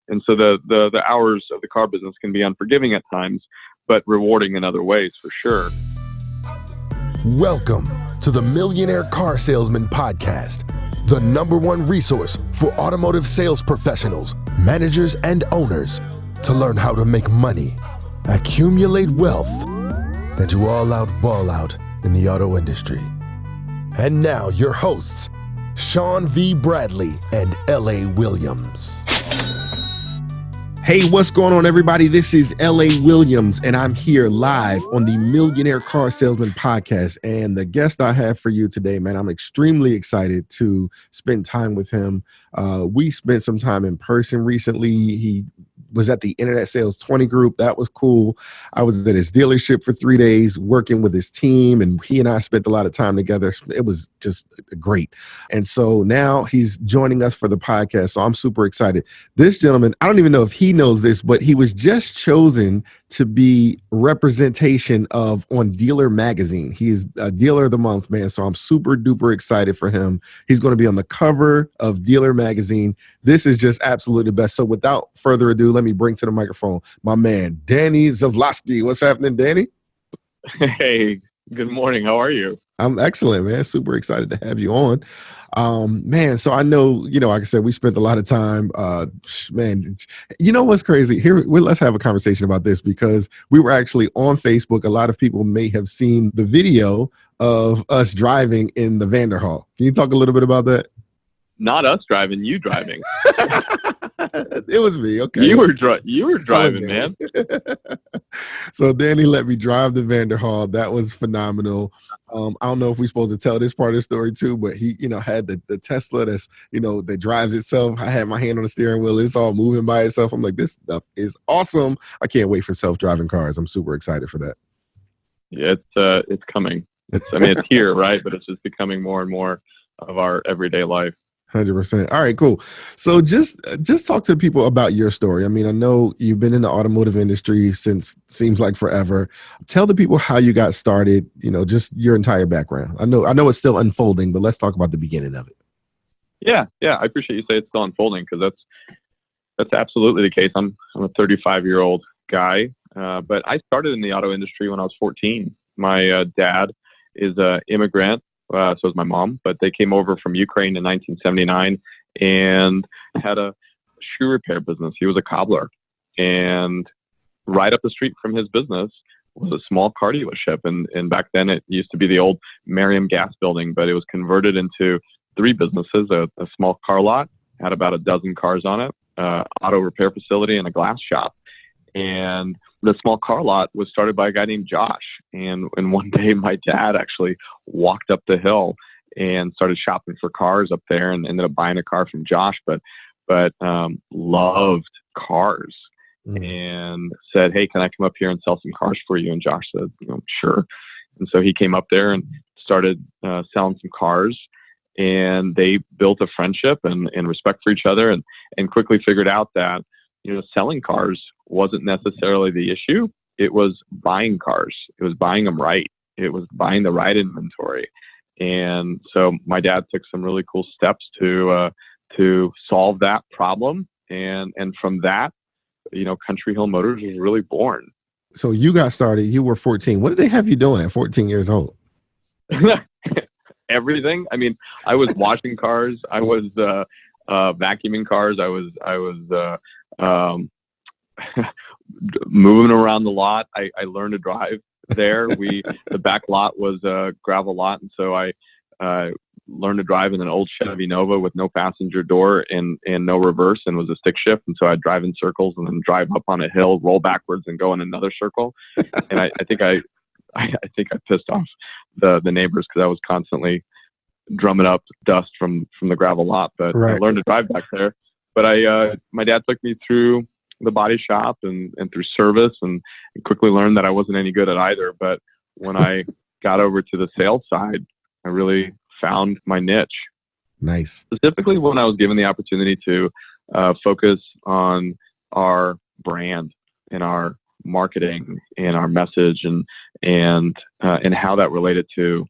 And so the hours of the car business can be unforgiving at times, but rewarding in other ways for sure. Welcome to the Millionaire Car Salesman Podcast, the #1 resource for automotive sales professionals, managers, and owners to learn how to make money, accumulate wealth, and to all out ball out in the auto industry. And now your hosts, Sean V. Bradley and L.A. Williams. Hey, what's going on, everybody? This is L.A. Williams, and I'm here live on the Millionaire Car Salesman Podcast. And the guest I have for you today, man, I'm extremely excited to spend time with him. We spent some time in person recently. He was at the Internet Sales 20 group. That was cool. I was at his dealership for 3 days working with his team, and he and I spent a lot of time together. It was just great. And so now he's joining us for the podcast. So I'm super excited. This gentleman, I don't even know if he knows this, but he was just chosen to be representation of on Dealer Magazine. He's a Dealer of the Month, man. So I'm super duper excited for him. He's going to be on the cover of Dealer Magazine. This is just absolutely the best. So without further ado, let me bring to the microphone my man, Danny Zaslavsky. What's happening, Danny? Hey, good morning. How are you? I'm excellent, man. Super excited to have you on. Man, so I know, like I said, we spent a lot of time, man, you know what's crazy? Let's have a conversation about this because we were actually on Facebook. A lot of people may have seen the video of us driving in the Vanderhall. Can you talk a little bit about that? Not us driving, you driving. It was me. Okay. You were driving, man. So Danny let me drive the Vanderhall. That was phenomenal. I don't know if we're supposed to tell this part of the story too, but he, had the Tesla that's, that drives itself. I had my hand on the steering wheel. It's all moving by itself. I'm like, this stuff is awesome. I can't wait for self-driving cars. I'm super excited for that. Yeah, it's coming. It's here, right? But it's just becoming more and more of our everyday life. 100%. All right, cool. So just talk to people about your story. I know you've been in the automotive industry since seems like forever. Tell the people how you got started, just your entire background. I know it's still unfolding, but let's talk about the beginning of it. Yeah. I appreciate you say it's still unfolding because that's absolutely the case. I'm a 35-year-old guy, but I started in the auto industry when I was 14. My dad is an immigrant. So is my mom, but they came over from Ukraine in 1979 and had a shoe repair business. He was a cobbler, and right up the street from his business was a small car dealership. And back then it used to be the old Merriam Gas building, but it was converted into 3 businesses, a small car lot, had about a dozen cars on it, auto repair facility, and a glass shop. And the small car lot was started by a guy named Josh. And one day my dad actually walked up the hill and started shopping for cars up there and ended up buying a car from Josh, but loved cars and said, "Hey, can I come up here and sell some cars for you?" And Josh said, "Sure." And so he came up there and started selling some cars. And they built a friendship and respect for each other and quickly figured out that selling cars wasn't necessarily the issue. It was buying cars. It was buying them right. It was buying the right inventory. And so my dad took some really cool steps to solve that problem. And from that, Country Hill Motors was really born. So you got started, you were 14. What did they have you doing at 14 years old? Everything. I was washing cars. I was vacuuming cars. I was moving around the lot. I learned to drive there. The back lot was a gravel lot, and so I learned to drive in an old Chevy Nova with no passenger door and no reverse, and was a stick shift. And so I'd drive in circles and then drive up on a hill, roll backwards, and go in another circle. And I think I pissed off the neighbors because I was constantly drumming up dust from the gravel lot. But right. I learned to drive back there. But my dad took me through the body shop and through service and quickly learned that I wasn't any good at either. But when I got over to the sales side, I really found my niche. Nice. Specifically when I was given the opportunity to focus on our brand and our marketing and our message and how that related to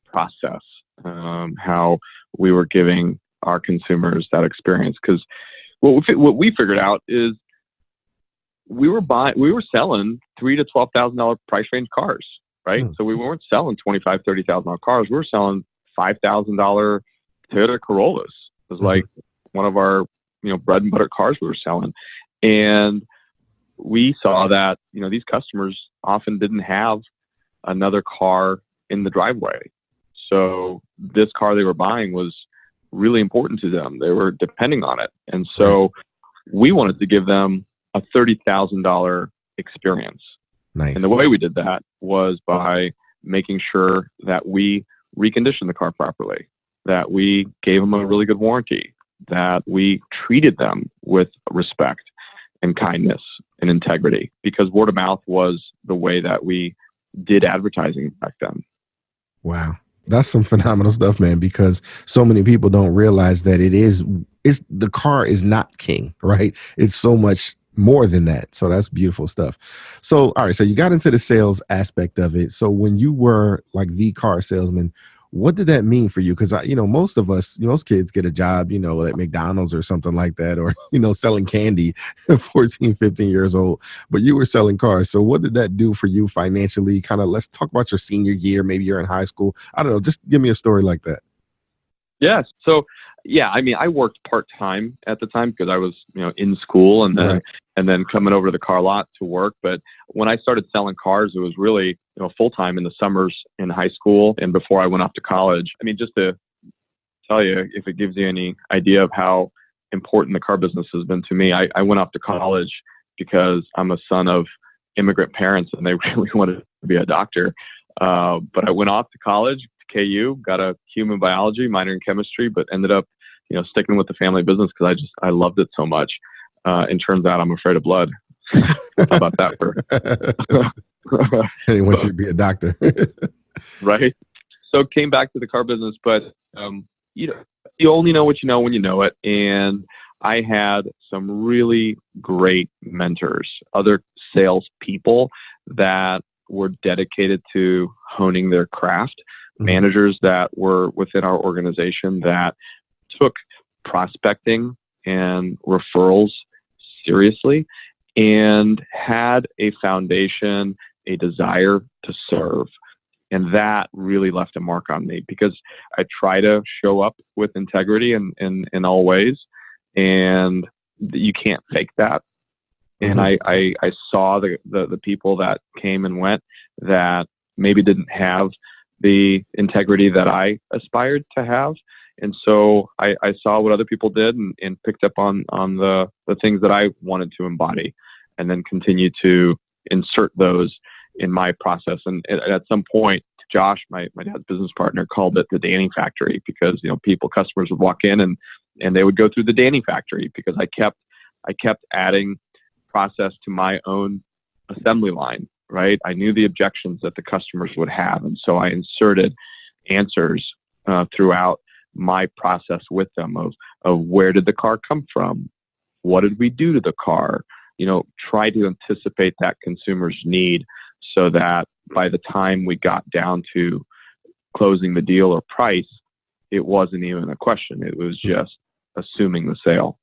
process, how we were giving our consumers that experience. Because what we figured out is we were selling $3,000 to $12,000 price range cars, right? So we weren't selling $25,000, $30,000 cars. We were selling $5,000 Toyota Corollas. It was like one of our, bread and butter cars we were selling. And we saw that, these customers often didn't have another car in the driveway. So this car they were buying was really important to them. They were depending on it. And so we wanted to give them a $30,000 experience. Nice. And the way we did that was by making sure that we reconditioned the car properly, that we gave them a really good warranty, that we treated them with respect and kindness and integrity, because word of mouth was the way that we did advertising back then. Wow. That's some phenomenal stuff, man, because so many people don't realize that the car is not king, right? It's so much more than that. So that's beautiful stuff. So, all right. So you got into the sales aspect of it. So when you were like the car salesman, what did that mean for you? Because, most kids get a job, at McDonald's or something like that, or, selling candy at 14, 15 years old, but you were selling cars. So what did that do for you financially? Kind of, let's talk about your senior year. Maybe you're in high school. I don't know. Just give me a story like that. Yes. So, I worked part-time at the time because I was, in school and then coming over to the car lot to work. But when I started selling cars, it was really, full-time in the summers in high school and before I went off to college. Just to tell you, if it gives you any idea of how important the car business has been to me, I went off to college because I'm a son of immigrant parents and they really wanted to be a doctor. But I went off to college, to KU, got a human biology, minor in chemistry, but ended up, sticking with the family business because I loved it so much. And turns out I'm afraid of blood. How about that? They want you to be a doctor. Right. So came back to the car business, but, you only know what you know when you know it. And I had some really great mentors, other sales people that were dedicated to honing their craft, managers that were within our organization that took prospecting and referrals seriously and had a foundation, a desire to serve. And that really left a mark on me because I try to show up with integrity in all ways, and you can't fake that. And I saw the people that came and went that maybe didn't have the integrity that I aspired to have. And so I saw what other people did and picked up on the things that I wanted to embody and then continue to insert those in my process. And at some point, Josh, my dad's business partner, called it the Danny Factory because, customers would walk in and they would go through the Danny Factory because I kept adding process to my own assembly line, right? I knew the objections that the customers would have. And so I inserted answers throughout my process with them of where did the car come from? What did we do to the car? Try to anticipate that consumer's need so that by the time we got down to closing the deal or price, it wasn't even a question. It was just assuming the sale.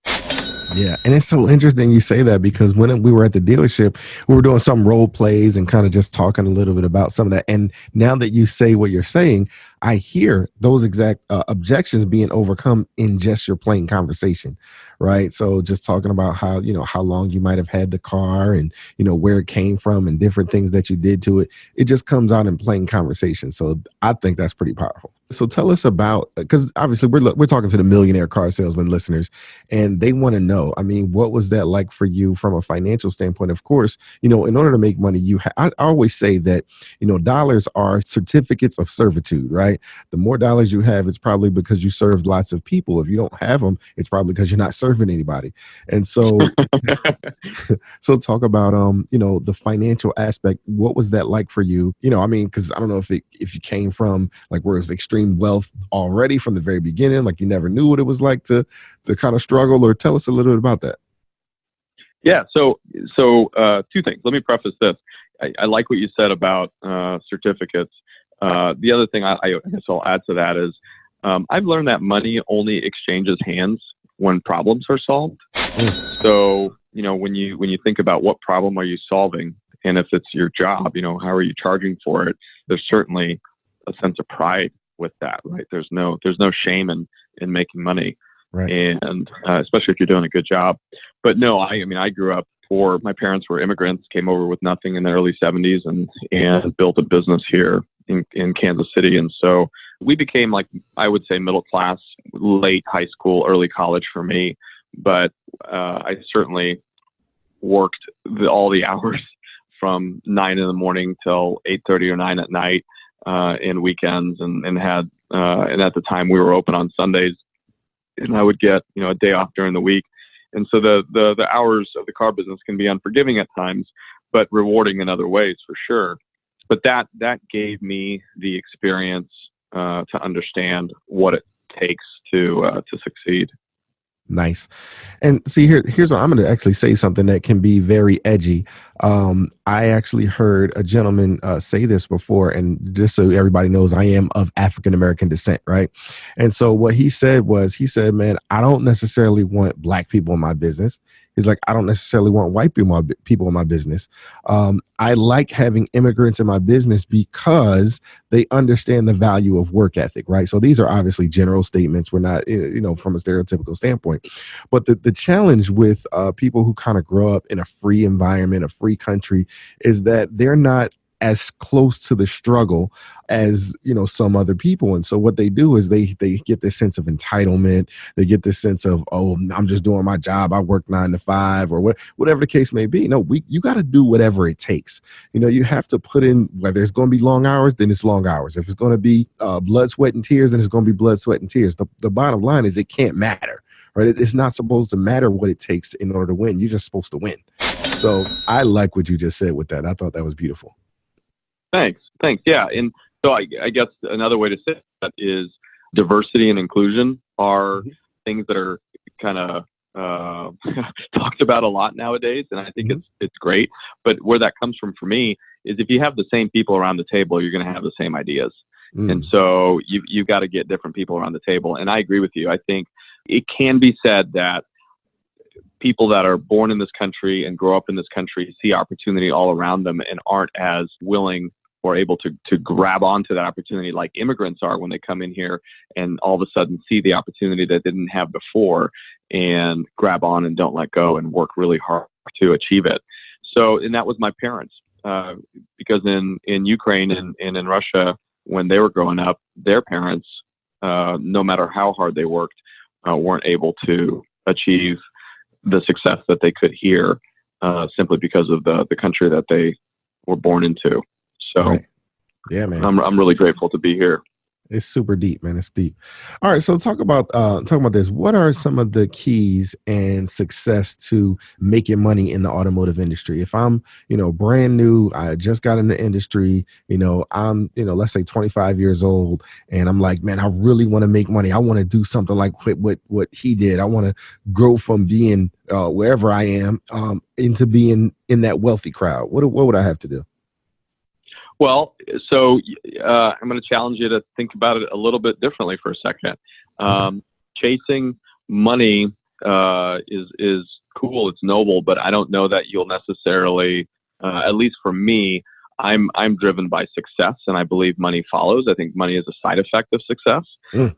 Yeah. And it's so interesting you say that because when we were at the dealership, we were doing some role plays and kind of just talking a little bit about some of that. And now that you say what you're saying, I hear those exact objections being overcome in just your plain conversation, right? So just talking about how, how long you might have had the car and, where it came from and different things that you did to it. It just comes out in plain conversation. So I think that's pretty powerful. So tell us about, because obviously we're talking to the millionaire car salesman listeners and they want to know, what was that like for you from a financial standpoint? Of course, in order to make money, I always say that, dollars are certificates of servitude, right? The more dollars you have, it's probably because you served lots of people. If you don't have them, it's probably because you're not serving anybody. And so, so talk about, the financial aspect. What was that like for you? Because I don't know if you came from like where it's extreme wealth already from the very beginning, like you never knew what it was like to kind of struggle, or tell us a little bit about that. Yeah. So two things. Let me preface this. I like what you said about certificates. The other thing I guess I'll add to that is I've learned that money only exchanges hands when problems are solved. So, when you think about what problem are you solving, and if it's your job, how are you charging for it? There's certainly a sense of pride with that, right? There's no shame in making money, Right. and especially if you're doing a good job. But no, I grew up poor. My parents were immigrants, came over with nothing in the early 70s, and built a business here in Kansas City. And so we became, like, I would say, middle class, late high school, early college for me. But I certainly worked all the hours from 9 in the morning till 8:30 or 9 at night, and weekends, and had and at the time we were open on Sundays, and I would get a day off during the week. And so the hours of the car business can be unforgiving at times, but rewarding in other ways for sure. But that gave me the experience to understand what it takes to succeed. Nice. And see, here's what I'm going to actually say, something that can be very edgy. I actually heard a gentleman say this before, and just so everybody knows, I am of African-American descent, right? And so what he said, man, I don't necessarily want black people in my business. He's like, I don't necessarily want white people in my business. I like having immigrants in my business because they understand the value of work ethic, right? So these are obviously general statements. We're not, from a stereotypical standpoint. But the challenge with people who kind of grow up in a free environment, a free country, is that they're not as close to the struggle as some other people. And so what they do is they get this sense of entitlement. They get this sense of, oh, I'm just doing my job, I work 9 to 5, or whatever the case may be. No, you got to do whatever it takes. You have to put in, whether it's going to be long hours, then it's long hours. If it's going to be blood, sweat, and tears, then it's going to be blood, sweat, and tears. The bottom line is it can't matter, right? It's not supposed to matter what it takes in order to win. You're just supposed to win. So I like what you just said with that. I thought that was beautiful. Thanks. Yeah. And so I guess another way to say that is diversity and inclusion are things that are kind of talked about a lot nowadays. And I think it's great. But where that comes from for me is if you have the same people around the table, you're going to have the same ideas. And so you've got to get different people around the table. And I agree with you. I think it can be said that people that are born in this country and grow up in this country see opportunity all around them and aren't as willing or able to grab onto that opportunity like immigrants are when they come in here and all of a sudden see the opportunity that they didn't have before and grab on and don't let go and work really hard to achieve it. So, and that was my parents, because in Ukraine and in Russia, when they were growing up, their parents, no matter how hard they worked, weren't able to achieve the success that they could here, simply because of the country that they were born into. So, right. Yeah, man, I'm really grateful to be here. It's super deep, man. It's deep. All right, so talk about this. What are some of the keys and success to making money in the automotive industry? If I'm, brand new, I just got in the industry, I'm, let's say 25 years old, and I'm like, man, I really want to make money. I want to do something like what he did. I want to grow from being wherever I am into being in that wealthy crowd. What would I have to do? Well, so I'm going to challenge you to think about it a little bit differently for a second. Chasing money is cool, it's noble, but I don't know that you'll necessarily, at least for me, I'm driven by success, and I believe money follows. I think money is a side effect of success.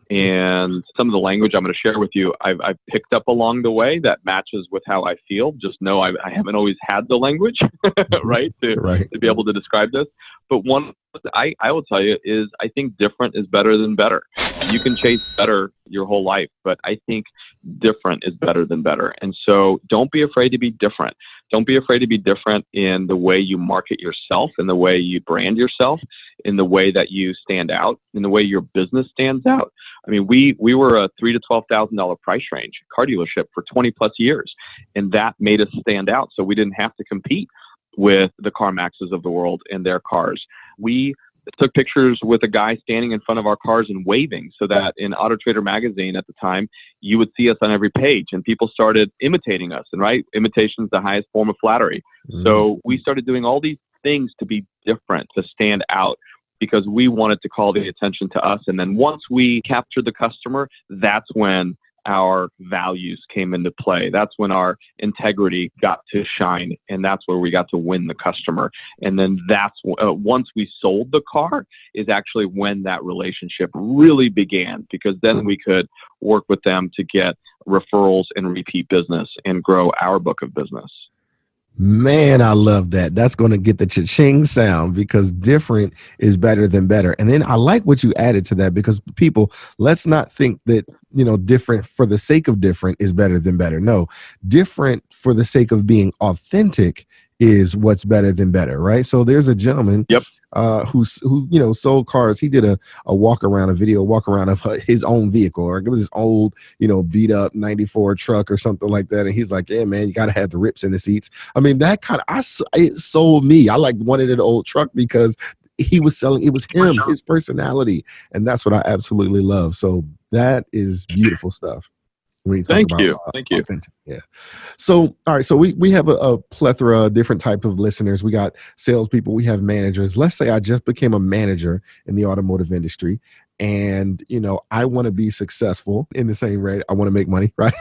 And some of the language I'm going to share with you, I've picked up along the way that matches with how I feel. Just know I haven't always had the language, right, to be able to describe this. But one I will tell you is I think different is better than better. You can chase better your whole life, but I think different is better than better. And so don't be afraid to be different. Don't be afraid to be different in the way you market yourself, in the way you brand yourself, in the way that you stand out, in the way your business stands out. I mean, we were a $3,000 to $12,000 price range car dealership for 20 plus years, and that made us stand out. So we didn't have to compete with the CarMaxes of the world and their cars. We took pictures with a guy standing in front of our cars and waving, so that in Auto Trader magazine at the time, you would see us on every page, and people started imitating us. And right, imitation is the highest form of flattery. So we started doing all these things to be different, to stand out, because we wanted to call the attention to us. And then once we captured the customer, that's when our values came into play. That's when our integrity got to shine, and that's where we got to win the customer. And then that's once we sold the car is actually when that relationship really began, because then we could work with them to get referrals and repeat business and grow our book of business. Man, I love that. That's going to get the cha-ching sound, because different is better than better. And then I like what you added to that, because people, let's not think that, different for the sake of different is better than better. No, different for the sake of being authentic is what's better than better, right? So there's a gentleman who sold cars. He did a walk around of his own vehicle, or it was his old, beat up 94 truck or something like that. And he's like, yeah, man, you got to have the rips in the seats. I mean, that it sold me. I wanted an old truck because he was selling, it was him, his personality. And that's what I absolutely love. So that is beautiful stuff. When you talk Thank about you. Thank you. Authentic. Yeah. So, all right. So we have a plethora of different types of listeners. We got salespeople. We have managers. Let's say I just became a manager in the automotive industry, and, I want to be successful in the same rate. I want to make money, right?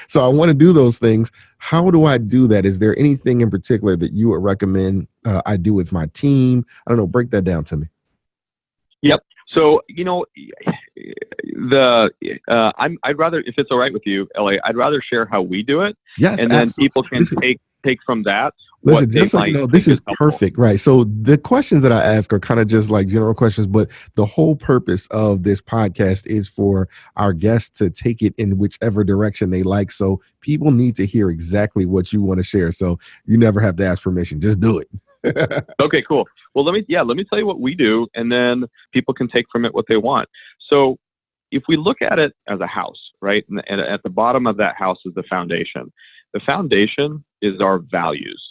So I want to do those things. How do I do that? Is there anything in particular that you would recommend I do with my team? I don't know. Break that down to me. Yep. So, I'd rather, if it's all right with you, LA, I'd rather share how we do it. Yes, and then absolutely. People can take from that. Listen, just so you know, this is perfect, right? So the questions that I ask are kind of just like general questions, but the whole purpose of this podcast is for our guests to take it in whichever direction they like. So people need to hear exactly what you want to share. So you never have to ask permission. Just do it. Okay, cool. Well, let me tell you what we do, and then people can take from it what they want. So if we look at it as a house, right, and at the bottom of that house is the foundation. The foundation is our values.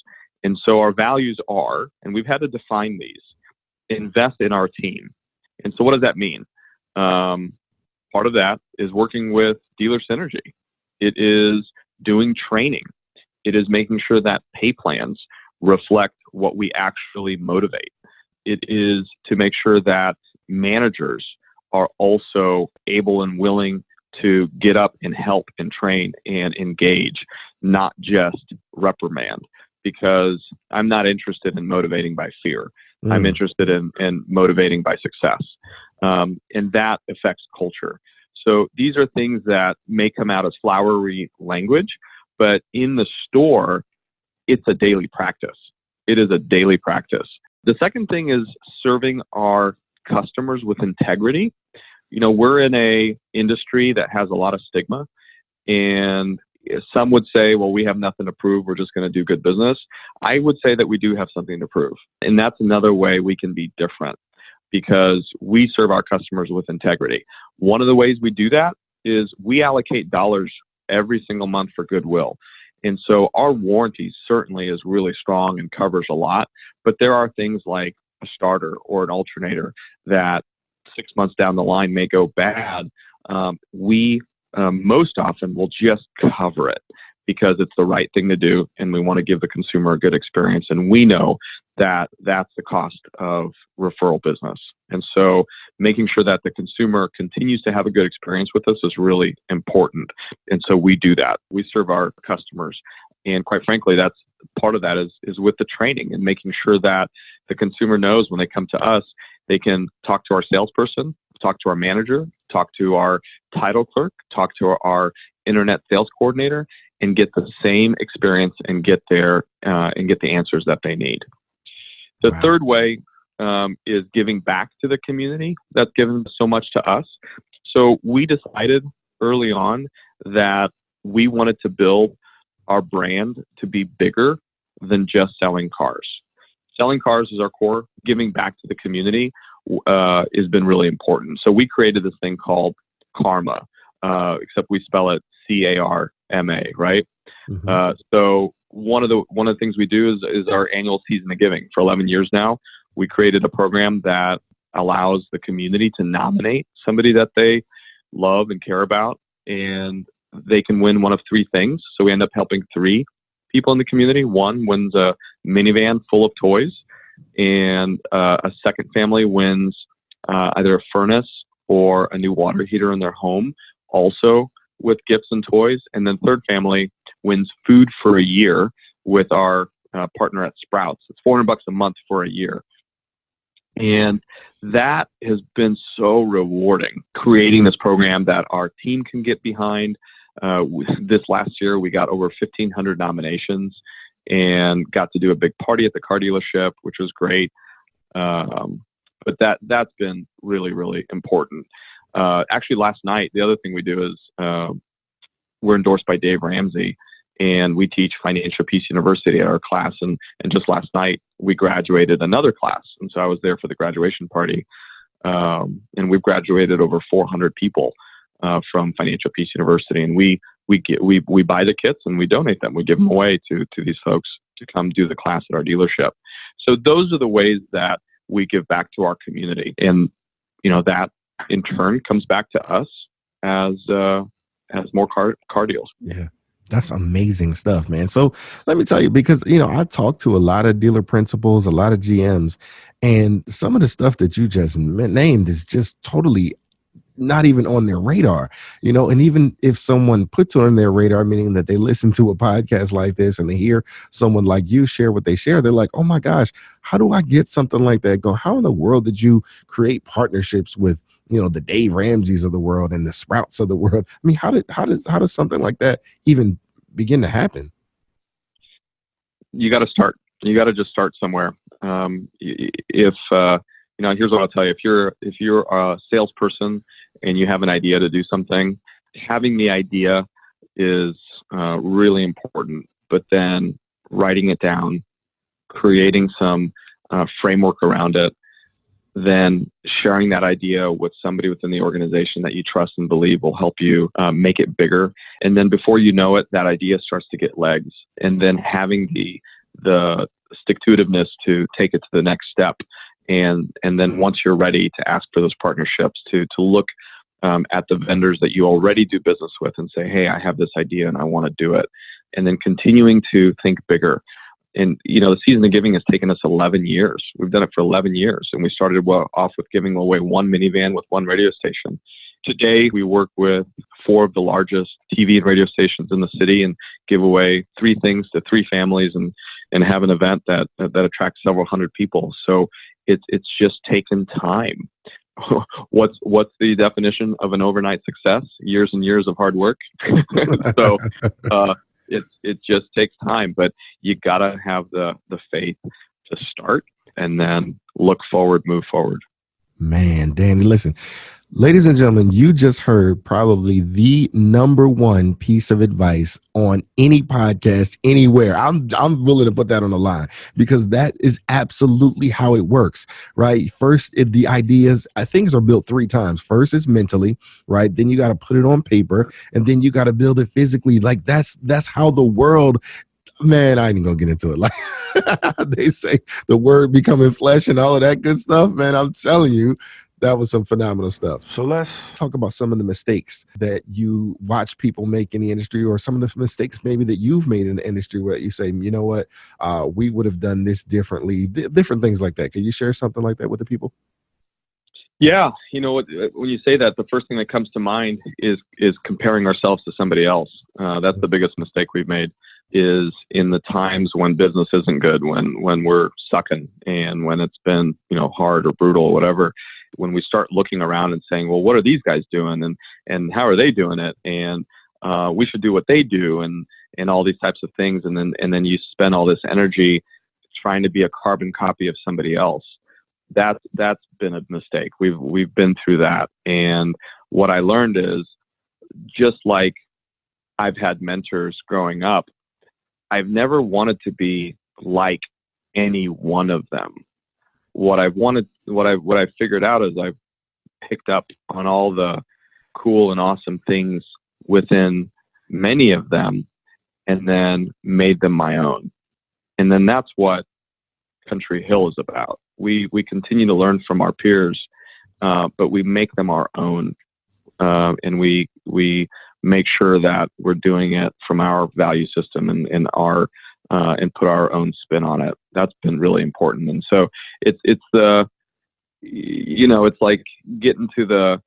And so our values are, and we've had to define these, invest in our team. And so what does that mean? Part of that is working with dealer synergy. It is doing training. It is making sure that pay plans reflect what we actually motivate. It is to make sure that managers are also able and willing to get up and help and train and engage, not just reprimand. Because I'm not interested in motivating by fear. I'm interested in motivating by success. And that affects culture. So these are things that may come out as flowery language, but in the store, it's a daily practice. It is a daily practice. The second thing is serving our customers with integrity. We're in a industry that has a lot of stigma, and some would say, well, we have nothing to prove. We're just going to do good business. I would say that we do have something to prove. And that's another way we can be different, because we serve our customers with integrity. One of the ways we do that is we allocate dollars every single month for goodwill. And so our warranty certainly is really strong and covers a lot. But there are things like a starter or an alternator that 6 months down the line may go bad. We most often will just cover it because it's the right thing to do, and we want to give the consumer a good experience. And we know that that's the cost of referral business. And so making sure that the consumer continues to have a good experience with us is really important. And so we do that. We serve our customers. And quite frankly, that's part of that is with the training and making sure that the consumer knows when they come to us, they can talk to our salesperson, talk to our manager, talk to our title clerk, talk to our internet sales coordinator, and get the same experience and get the answers that they need. The third way is giving back to the community that's given so much to us. So we decided early on that we wanted to build our brand to be bigger than just selling cars. Selling cars is our core. Giving back to the community has been really important. So we created this thing called Karma, except we spell it CARMA, right? Mm-hmm. So one of the things we do is our annual season of giving. For 11 years now, we created a program that allows the community to nominate somebody that they love and care about, and they can win one of three things. So we end up helping three people in the community. One wins a minivan full of toys, and a second family wins either a furnace or a new water heater in their home, also with gifts and toys. And then third family wins food for a year with our partner at Sprouts. It's $400 a month for a year. And that has been so rewarding, creating this program that our team can get behind. This last year, we got over 1,500 nominations and got to do a big party at the car dealership, which was great. But that's been really, really important. Actually, last night, the other thing we do is we're endorsed by Dave Ramsey, and we teach Financial Peace University at our class. And just last night, we graduated another class. And so I was there for the graduation party. And we've graduated over 400 people from Financial Peace University. And we buy the kits and we donate them. We give them away to these folks to come do the class at our dealership. So those are the ways that we give back to our community. And, that in turn comes back to us as more car deals. Yeah. That's amazing stuff, man. So let me tell you, because, I talk to a lot of dealer principals, a lot of GMs, and some of the stuff that you just named is just totally not even on their radar, and even if someone puts on their radar, meaning that they listen to a podcast like this and they hear someone like you share what they share, they're like, oh my gosh, how do I get something like that going? How in the world did you create partnerships with, the Dave Ramseys of the world and the Sprouts of the world? I mean, how does something like that even begin to happen? You got to start. You got to just start somewhere. Here's what I'll tell you. If you're a salesperson and you have an idea to do something, having the idea is really important. But then writing it down, creating some framework around it, then sharing that idea with somebody within the organization that you trust and believe will help you make it bigger. And then before you know it, that idea starts to get legs. And then having the stick-to-itiveness to take it to the next step. And then once you're ready to ask for those partnerships, to look at the vendors that you already do business with and say, hey, I have this idea and I want to do it. And then continuing to think bigger. And, the season of giving has taken us 11 years. We've done it for 11 years. And we started off with giving away one minivan with one radio station. Today, we work with 4 of the largest TV and radio stations in the city and give away 3 things to 3 families and have an event that attracts several hundred people. So it's just taken time. What's the definition of an overnight success? Years and years of hard work. So it just takes time, but you gotta have the faith to start and then look forward, move forward. Man, Danny, listen, ladies and gentlemen, you just heard probably the number one piece of advice on any podcast anywhere. I'm willing to put that on the line because that is absolutely how it works, right? First, the ideas, things are built 3 times. First is mentally, right? Then you got to put it on paper, and then you got to build it physically. Like that's how the world. Man, I ain't even gonna get into it. Like they say, the word becoming flesh and all of that good stuff. Man, I'm telling you, that was some phenomenal stuff. So let's talk about some of the mistakes that you watch people make in the industry, or some of the mistakes maybe that you've made in the industry where you say, you know what, we would have done this differently, different things like that. Can you share something like that with the people? Yeah. When you say that, the first thing that comes to mind is comparing ourselves to somebody else. That's the biggest mistake we've made, is in the times when business isn't good, when we're sucking and when it's been, hard or brutal or whatever, when we start looking around and saying, well, what are these guys doing? And how are they doing it? And we should do what they do and all these types of things. And then you spend all this energy trying to be a carbon copy of somebody else. That's been a mistake. We've been through that. And what I learned is, just like I've had mentors growing up, I've never wanted to be like any one of them. What I figured out is I've picked up on all the cool and awesome things within many of them and then made them my own. And then that's what Country Hill is about. We continue to learn from our peers, but we make them our own. And we make sure that we're doing it from our value system and put our own spin on it. That's been really important. And so it's like getting to the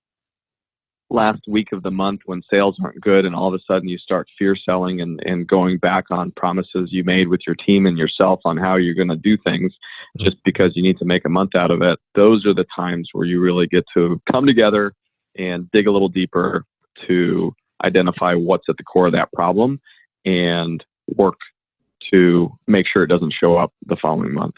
last week of the month when sales aren't good and all of a sudden you start fear selling and going back on promises you made with your team and yourself on how you're going to do things just because you need to make a month out of it. Those are the times where you really get to come together and dig a little deeper to identify what's at the core of that problem and work to make sure it doesn't show up the following month.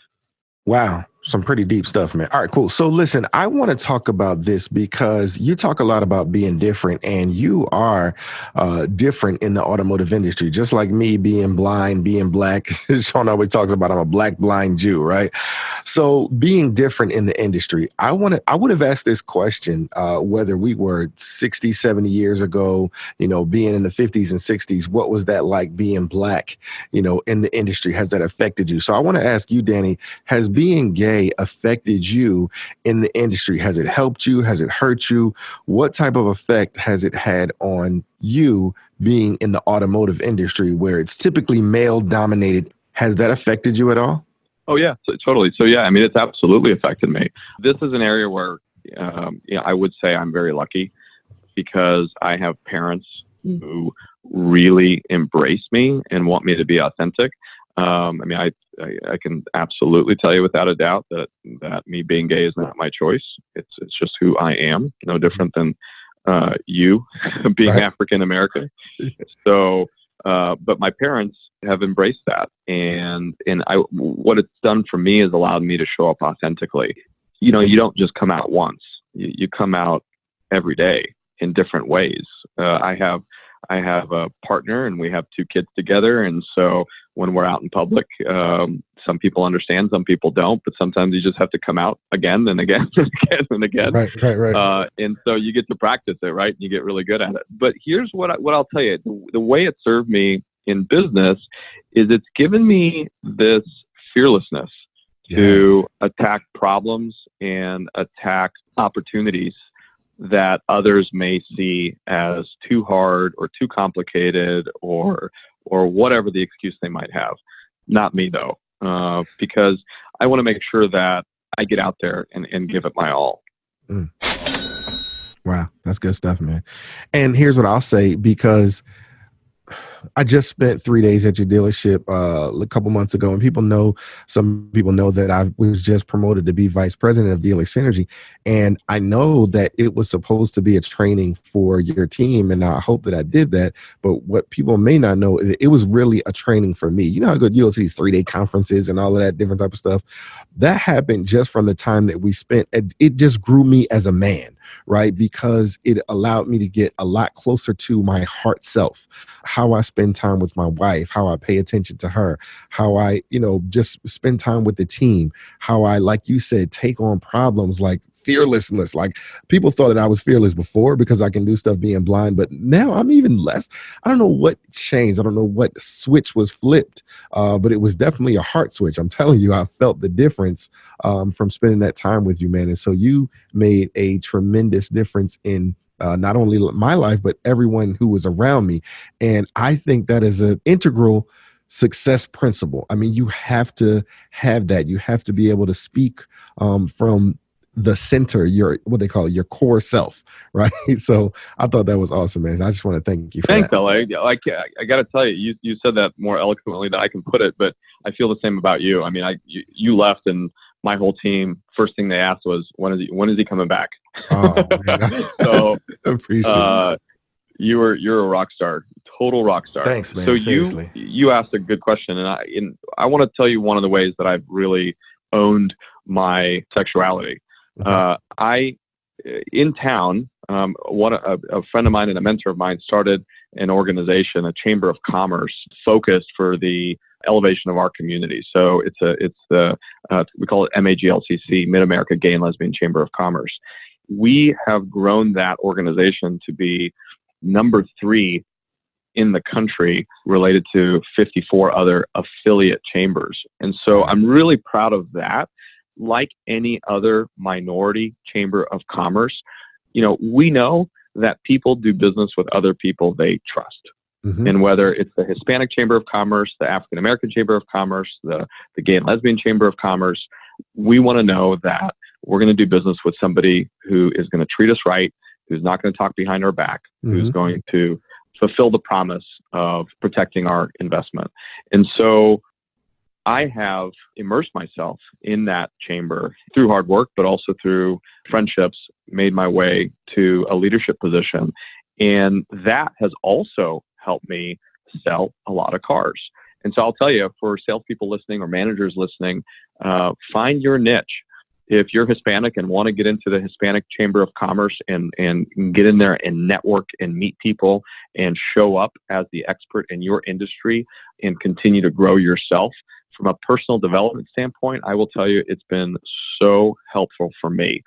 Wow. Some pretty deep stuff, man. All right, cool. So listen, I want to talk about this because you talk a lot about being different, and you are different in the automotive industry, just like me being blind, being black. Sean always talks about I'm a black blind Jew, right? So being different in the industry, I would have asked this question whether we were 60, 70 years ago, being in the 50s and 60s, what was that like being black, in the industry? Has that affected you? So I want to ask you, Danny, has being gay affected you in the industry? Has it helped you? Has it hurt you? What type of effect has it had on you being in the automotive industry where it's typically male dominated? Has that affected you at all? Oh, yeah, totally. So, yeah, I mean, it's absolutely affected me. This is an area where I would say I'm very lucky because I have parents who really embrace me and want me to be authentic. I can absolutely tell you without a doubt that me being gay is not my choice. It's just who I am, no different than you being right. African American. So, but my parents have embraced that, and what it's done for me is allowed me to show up authentically. You don't just come out once. You come out every day in different ways. I have a partner and we have 2 kids together. And so when we're out in public, some people understand, some people don't, but sometimes you just have to come out again and again and again and again. Right. And so you get to practice it, right? You get really good at it. But here's what I'll tell you. The way it served me in business is it's given me this fearlessness to attack problems and attack opportunities that others may see as too hard or too complicated or whatever the excuse they might have. Not me, though, because I want to make sure that I get out there and give it my all. Wow, that's good stuff, man. And here's what I'll say, because I just spent 3 days at your dealership a couple months ago, and some people know that I was just promoted to be vice president of Dealer Synergy. And I know that it was supposed to be a training for your team, and I hope that I did that. But what people may not know, it was really a training for me. You know how good you go to these 3-day conferences and all of that different type of stuff? That happened just from the time that we spent. It just grew me as a man, right? Because it allowed me to get a lot closer to my heart self, how I spend time with my wife, how I pay attention to her, how I, just spend time with the team, how I, like you said, take on problems like fearlessness. Like, people thought that I was fearless before because I can do stuff being blind, but now I'm even less. I don't know what changed. I don't know what switch was flipped, but it was definitely a heart switch. I'm telling you, I felt the difference from spending that time with you, man. And so you made a tremendous difference in not only my life, but everyone who was around me. And I think that is an integral success principle. I mean, you have to have that. You have to be able to speak from the center, what they call it, your core self, right? So I thought that was awesome, man. I just want to thank you for Thanks, that. LA. I got to tell you, you said that more eloquently than I can put it, but I feel the same about you. I mean, you left, and my whole team, first thing they asked was, when is he coming back? Oh, man. So appreciate it. You're a rock star, total rock star. Thanks, man. So seriously. you asked a good question, and I want to tell you one of the ways that I've really owned my sexuality. In town, a friend of mine and a mentor of mine started an organization, a chamber of commerce, focused for the elevation of our community. So we call it MAGLCC, Mid America Gay and Lesbian Chamber of Commerce. We have grown that organization to be number 3 in the country, related to 54 other affiliate chambers. And so I'm really proud of that. Like any other minority chamber of commerce, we know that people do business with other people they trust. And whether it's the Hispanic Chamber of Commerce, the African American Chamber of Commerce, the Gay and Lesbian Chamber of Commerce, we want to know that we're going to do business with somebody who is going to treat us right who's not going to talk behind our back, who's Mm-hmm. going to fulfill the promise of protecting our investment. And so I have immersed myself in that chamber through hard work, but also through friendships, made my way to a leadership position. And that has also helped me sell a lot of cars. And so I'll tell you, for salespeople listening or managers listening, find your niche. If you're Hispanic and want to get into the Hispanic Chamber of Commerce and get in there and network and meet people and show up as the expert in your industry and continue to grow yourself, from a personal development standpoint, I will tell you it's been so helpful for me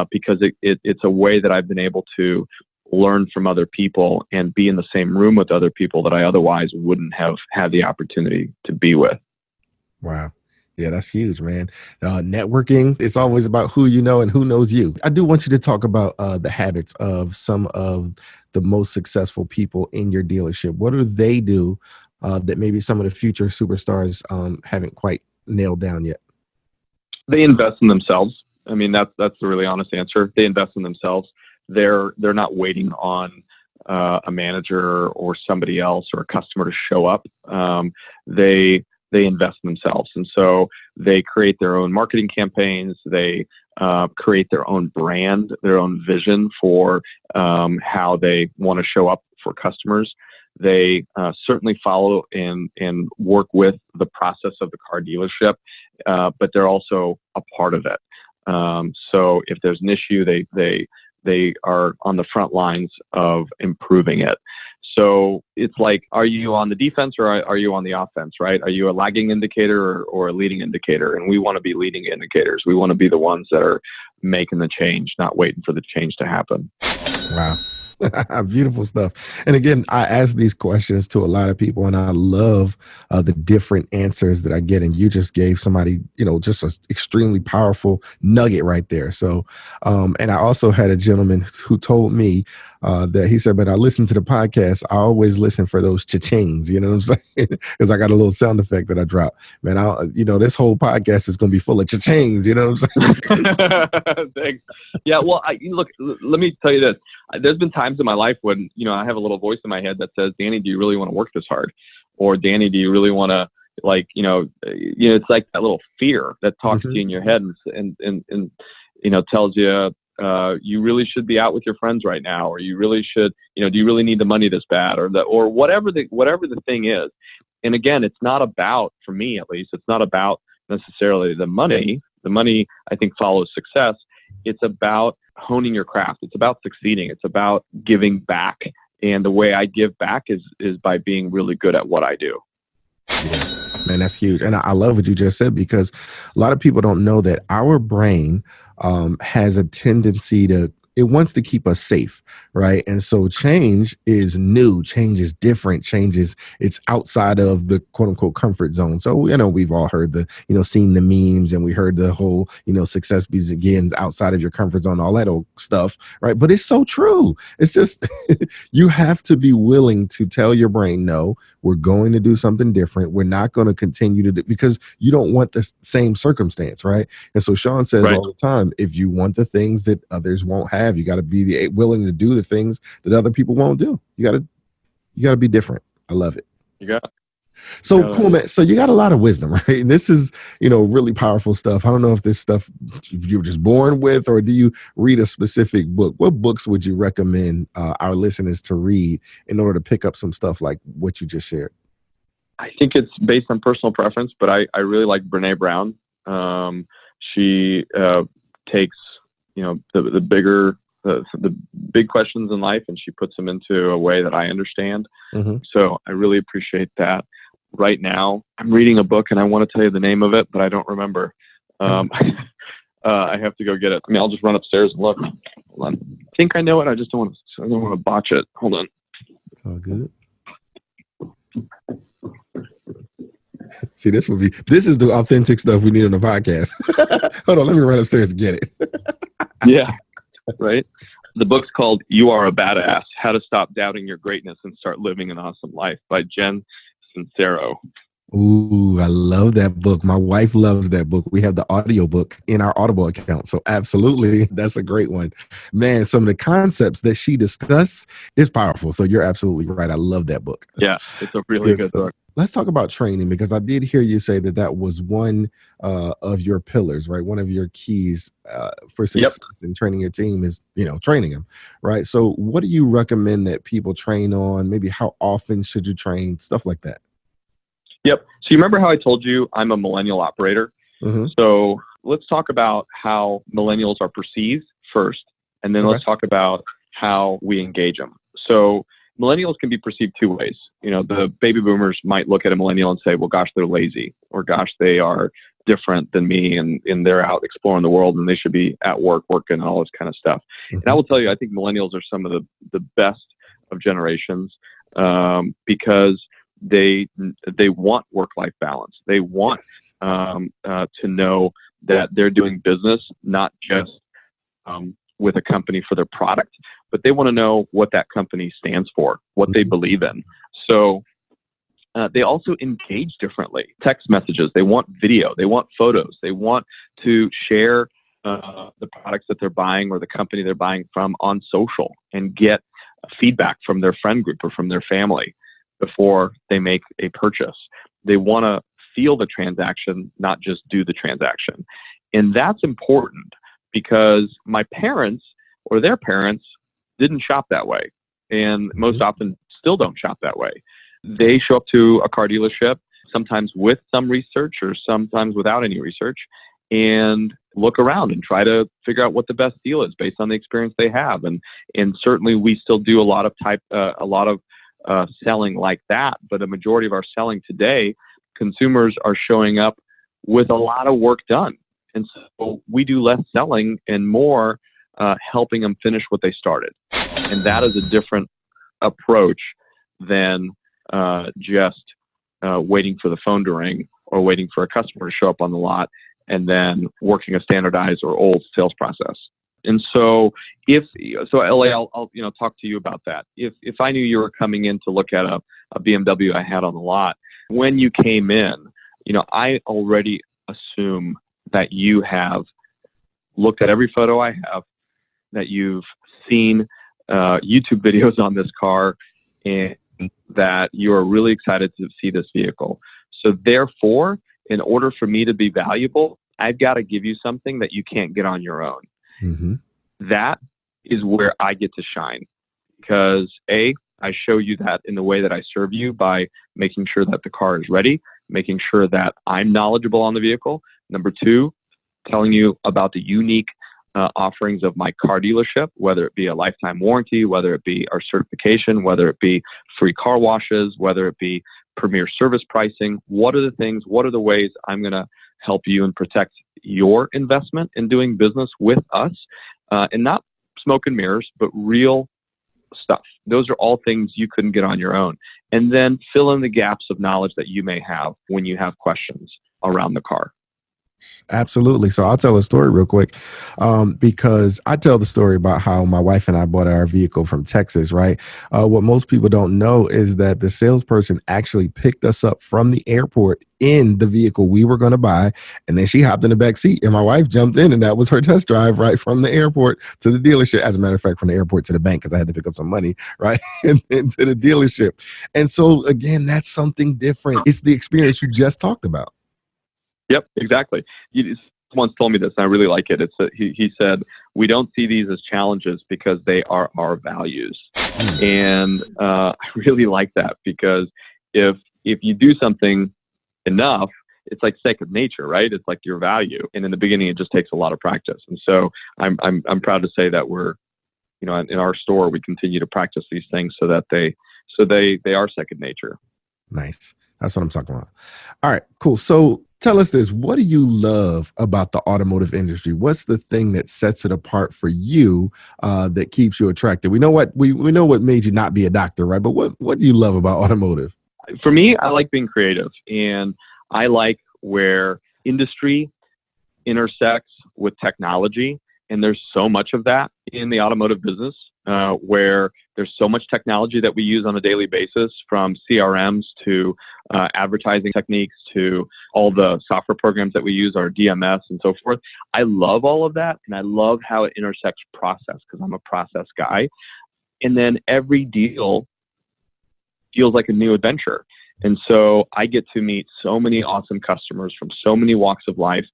because it's a way that I've been able to learn from other people and be in the same room with other people that I otherwise wouldn't have had the opportunity to be with. Wow. Yeah, that's huge, man. Networking, it's always about who you know and who knows you. I do want you to talk about the habits of some of the most successful people in your dealership. What do they do that maybe some of the future superstars haven't quite nailed down yet? They invest in themselves. I mean, that's the really honest answer. They invest in themselves. They're not waiting on a manager or somebody else or a customer to show up. They invest in themselves. And so they create their own marketing campaigns. They create their own brand, their own vision for how they want to show up for customers. They certainly follow and work with the process of the car dealership, but they're also a part of it. So if there's an issue, they are on the front lines of improving it. So it's like, are you on the defense or are you on the offense, right? Are you a lagging indicator or a leading indicator? And we want to be leading indicators. We want to be the ones that are making the change, not waiting for the change to happen. Wow. Beautiful stuff. And again, I ask these questions to a lot of people, and I love the different answers that I get. And you just gave somebody, just an extremely powerful nugget right there. So, and I also had a gentleman who told me that he said, "But I listen to the podcast. I always listen for those cha-chings." You know what I'm saying? Because I got a little sound effect that I drop. Man, this whole podcast is going to be full of cha-chings. You know what I'm saying? Thanks. Yeah. Well, look. Let me tell you this. There's been times in my life when, I have a little voice in my head that says, "Danny, do you really want to work this hard?" Or, "Danny, do you really want to, it's like that little fear that talks to you in your head and tells you, you really should be out with your friends right now, or you really should, do you really need the money this bad, or whatever the thing is. And again, it's not about, for me at least, it's not about necessarily the money. The money, I think, follows success. It's about honing your craft. It's about succeeding. It's about giving back. And the way I give back is by being really good at what I do. Yeah, man, that's huge. And I love what you just said, because a lot of people don't know that our brain has a tendency it wants to keep us safe, right? And so change is new, change is different, it's outside of the quote unquote comfort zone. So, we've all heard seen the memes, and we heard the whole, success begins outside of your comfort zone, all that old stuff, right? But it's so true. It's just, you have to be willing to tell your brain, no, we're going to do something different. We're not going to continue to do, because you don't want the same circumstance, right? And so Sean says all the time, if you want the things that others won't have, you got to be willing to do the things that other people won't do. You got to be different. I love it. You got it. So cool, man. So you got a lot of wisdom, right? And this is, really powerful stuff. I don't know if this stuff you were just born with, or do you read a specific book? What books would you recommend our listeners to read in order to pick up some stuff like what you just shared? I think it's based on personal preference, but I really like Brene Brown. She takes, the big questions in life, and she puts them into a way that I understand. Mm-hmm. So I really appreciate that. Right now, I'm reading a book, and I want to tell you the name of it, but I don't remember. I have to go get it. I mean, I'll just run upstairs and look. Hold on. I think I know it. I just don't want to botch it. Hold on. It's all good. See, this is the authentic stuff we need on the podcast. Hold on, let me run upstairs and get it. Yeah, right. The book's called "You Are a Badass: How to Stop Doubting Your Greatness and Start Living an Awesome Life" by Jen Sincero. Ooh, I love that book. My wife loves that book. We have the audio book in our Audible account. So absolutely, that's a great one. Man, some of the concepts that she discussed is powerful. So you're absolutely right. I love that book. Yeah, it's a really Good good stuff. book. Let's talk about training, because I did hear you say that that was one of your pillars, right? One of your keys for Yep. success in training your team is, training them, right? So what do you recommend that people train on? Maybe how often should you train? Stuff like that. Yep. So you remember how I told you I'm a millennial operator? Mm-hmm. So let's talk about how millennials are perceived first, and then Okay. let's talk about how we engage them. So millennials can be perceived two ways. The baby boomers might look at a millennial and say, well, gosh, they're lazy, or gosh, they are different than me, and they're out exploring the world and they should be at work working and all this kind of stuff. And I will tell you, I think millennials are some of the best of generations, because they want work-life balance. They want to know that they're doing business not just with a company for their product, but they want to know what that company stands for, what they believe in. So they also engage differently. Text messages, they want video, they want photos, they want to share the products that they're buying or the company they're buying from on social and get feedback from their friend group or from their family before they make a purchase. They want to feel the transaction, not just do the transaction. And that's important because my parents or their parents didn't shop that way, and most often still don't shop that way. They show up to a car dealership, sometimes with some research or sometimes without any research, and look around and try to figure out what the best deal is based on the experience they have. And certainly we still do a lot of selling like that, but a majority of our selling today, consumers are showing up with a lot of work done. And so we do less selling and more helping them finish what they started. And that is a different approach than just waiting for the phone to ring or waiting for a customer to show up on the lot and then working a standardized or old sales process. And so LA, I'll talk to you about that. If I knew you were coming in to look at a BMW I had on the lot, when you came in, I already assume that you have looked at every photo I have, that you've seen YouTube videos on this car, and that you're really excited to see this vehicle. So therefore, in order for me to be valuable, I've got to give you something that you can't get on your own. Mm-hmm. That is where I get to shine, because I show you that in the way that I serve you by making sure that the car is ready, making sure that I'm knowledgeable on the vehicle. Number two, telling you about the unique offerings of my car dealership, whether it be a lifetime warranty, whether it be our certification, whether it be free car washes, whether it be premier service pricing. What are the ways I'm going to help you and protect your investment in doing business with us, and not smoke and mirrors, but real stuff. Those are all things you couldn't get on your own. And then fill in the gaps of knowledge that you may have when you have questions around the car. Absolutely. So I'll tell a story real quick, because I tell the story about how my wife and I bought our vehicle from Texas, right? What most people don't know is that the salesperson actually picked us up from the airport in the vehicle we were going to buy. And then she hopped in the back seat and my wife jumped in, and that was her test drive, right? From the airport to the dealership. As a matter of fact, from the airport to the bank, because I had to pick up some money, right? And then to the dealership. And so again, that's something different. It's the experience you just talked about. Yep, exactly. Someone told me this, and I really like it. He said, we don't see these as challenges because they are our values. And I really like that, because if you do something enough, it's like second nature, right? It's like your value. And in the beginning, it just takes a lot of practice. And so I'm proud to say that we're, in our store, we continue to practice these things so that they are second nature. Nice. That's what I'm talking about. All right, cool. So tell us this. What do you love about the automotive industry? What's the thing that sets it apart for you, that keeps you attracted? We know what made you not be a doctor, right? But what do you love about automotive? For me, I like being creative, and I like where industry intersects with technology And there's so much of that in the automotive business, where there's so much technology that we use on a daily basis, from CRMs to advertising techniques to all the software programs that we use, our DMS and so forth. I love all of that, and I love how it intersects process, because I'm a process guy. And then every deal feels like a new adventure. And so I get to meet so many awesome customers from so many walks of life,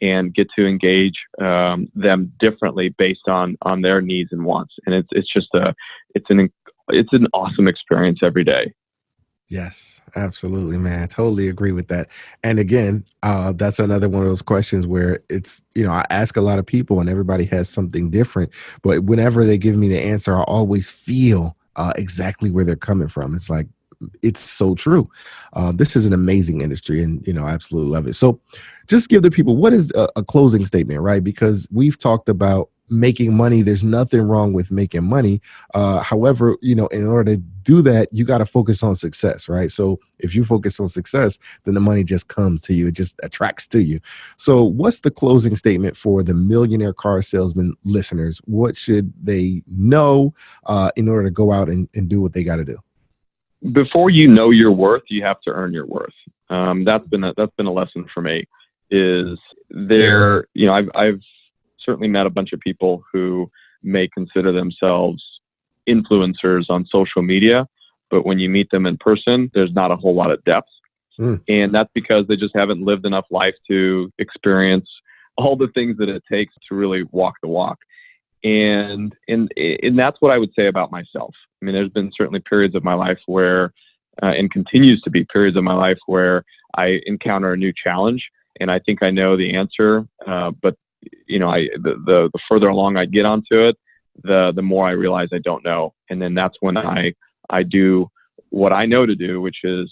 and get to engage them differently based on their needs and wants. And it's an awesome experience every day. Yes, absolutely, man. I totally agree with that. And again, that's another one of those questions where it's, I ask a lot of people and everybody has something different, but whenever they give me the answer, I always feel exactly where they're coming from. It's like, it's so true. This is an amazing industry, and I absolutely love it. So just give the people, what is a closing statement, right? Because we've talked about making money. There's nothing wrong with making money. However, in order to do that, you got to focus on success, right? So if you focus on success, then the money just comes to you. It just attracts to you. So what's the closing statement for the Millionaire Car Salesman listeners? What should they know in order to go out and do what they got to do? Before you know your worth, you have to earn your worth. That's been a lesson for me. Is there? I've certainly met a bunch of people who may consider themselves influencers on social media, but when you meet them in person, there's not a whole lot of depth, and that's because they just haven't lived enough life to experience all the things that it takes to really walk the walk. And that's what I would say about myself. I mean, there's been certainly periods of my life where, and continues to be periods of my life where I encounter a new challenge, and I think I know the answer. But the further along I get onto it, the more I realize I don't know, and then that's when I do what I know to do, which is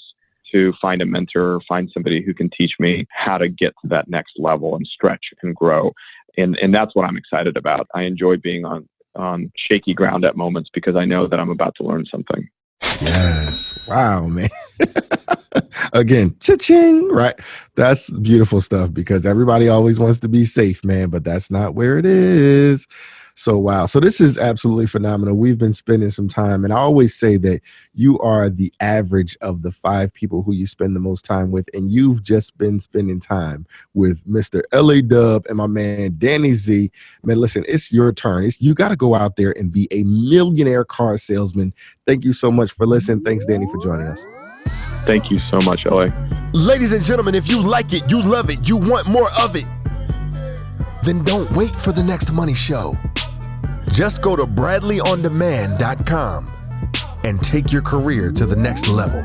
to find a mentor, find somebody who can teach me how to get to that next level and stretch and grow. And that's what I'm excited about. I enjoy being on shaky ground at moments, because I know that I'm about to learn something. Yes. Wow, man. Again, cha-ching, right? That's beautiful stuff, because everybody always wants to be safe, man, but that's not where it is. So, wow. So this is absolutely phenomenal. We've been spending some time, and I always say that you are the average of the 5 people who you spend the most time with, and you've just been spending time with Mr. L.A. Dub and my man, Danny Z. Man, listen, it's your turn. You got to go out there and be a millionaire car salesman. Thank you so much for listening. Thanks, Danny, for joining us. Thank you so much, L.A. Ladies and gentlemen, if you like it, you love it, you want more of it, then don't wait for the next money show. Just go to bradleyondemand.com and take your career to the next level.